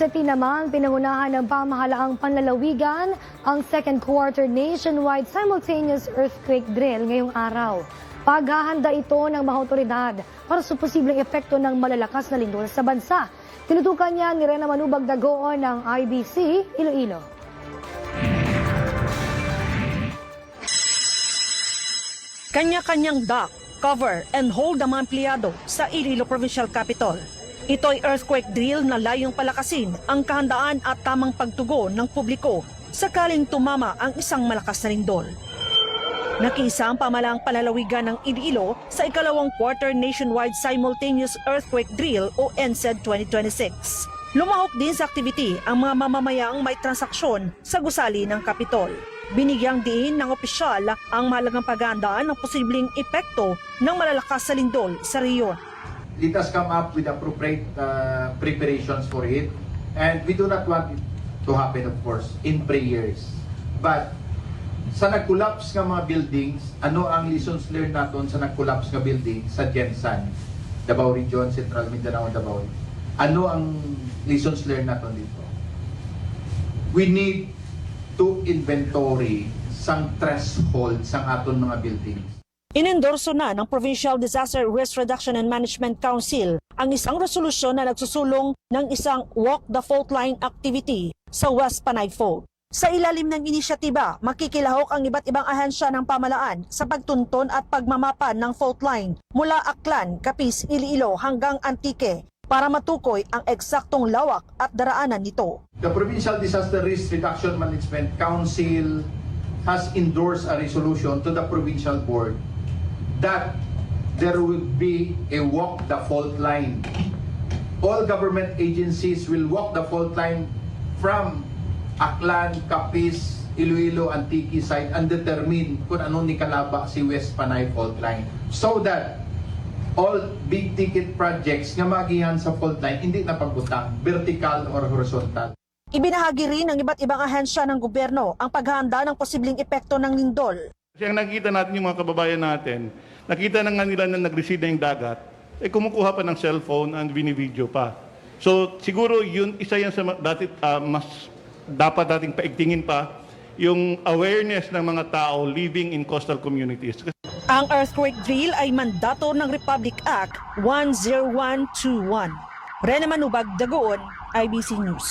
City naman, pinangunahan ng pamahalaang panlalawigan ang second quarter nationwide simultaneous earthquake drill ngayong araw. Paghahanda ito ng mga otoridad para sa posibleng epekto ng malalakas na lindol sa bansa. Tinutukan niya ni Rena Manubag Dagoon ng IBC Iloilo. Kanya-kanyang dock, cover and hold ang mga empleyado sa Iloilo Provincial Capital. Ito'y earthquake drill na layong palakasin ang kahandaan at tamang pagtugon ng publiko sakaling tumama ang isang malakas na lindol. Nakiisa ang pamahalaang palalawigan ng Iloilo sa ikalawang quarter nationwide simultaneous earthquake drill o NCED 2026. Lumahok din sa activity ang mga mamamayaang may transaksyon sa gusali ng Kapitol. Binigyang diin ng opisyal ang mahalagang paghahandaan ng posibleng epekto ng malalakas na lindol sa rehiyon. Let us come up with appropriate preparations for it. And we do not want it to happen, of course, in prayers. But sa nag-collapse nga mga buildings, ano ang lessons learned natin sa nag-collapse nga building sa Gensan, Davao Region, Central Mindanao, Davao? Ano ang lessons learned natin dito? We need to inventory sang threshold sang aton mga buildings. Inendorso na ng Provincial Disaster Risk Reduction and Management Council ang isang resolusyon na nagsusulong ng isang Walk the Fault Line activity sa West Panay Fault. Sa ilalim ng inisyatiba, makikilahok ang iba't ibang ahensya ng pamahalaan sa pagtunton at pagmamapan ng fault line mula Aklan, Capiz, Iloilo hanggang Antique para matukoy ang eksaktong lawak at daraanan nito. The Provincial Disaster Risk Reduction Management Council has endorsed a resolution to the Provincial Board that there will be a walk the fault line. All government agencies will walk the fault line from Aklan, Capiz, Iloilo, Antique side and determine kung ano ni kalaba si West Panay fault line. So that all big ticket projects nga magihan sa fault line hindi na pagbutang, vertical or horizontal. Ibinahagi rin ng iba't ibang ahensya ng gobyerno ang paghahanda ng posibleng epekto ng lindol. Kasi ang nakikita natin yung mga kababayan natin, nakita na nga nila na nag-recede na yung dagat, kumukuha pa ng cellphone and binivideo pa. So siguro yun, isa yan sa mas dapat nating paigtingin pa, yung awareness ng mga tao living in coastal communities. Ang earthquake drill ay mandato ng Republic Act 10121. Rena Manubag Dagoon, IBC News.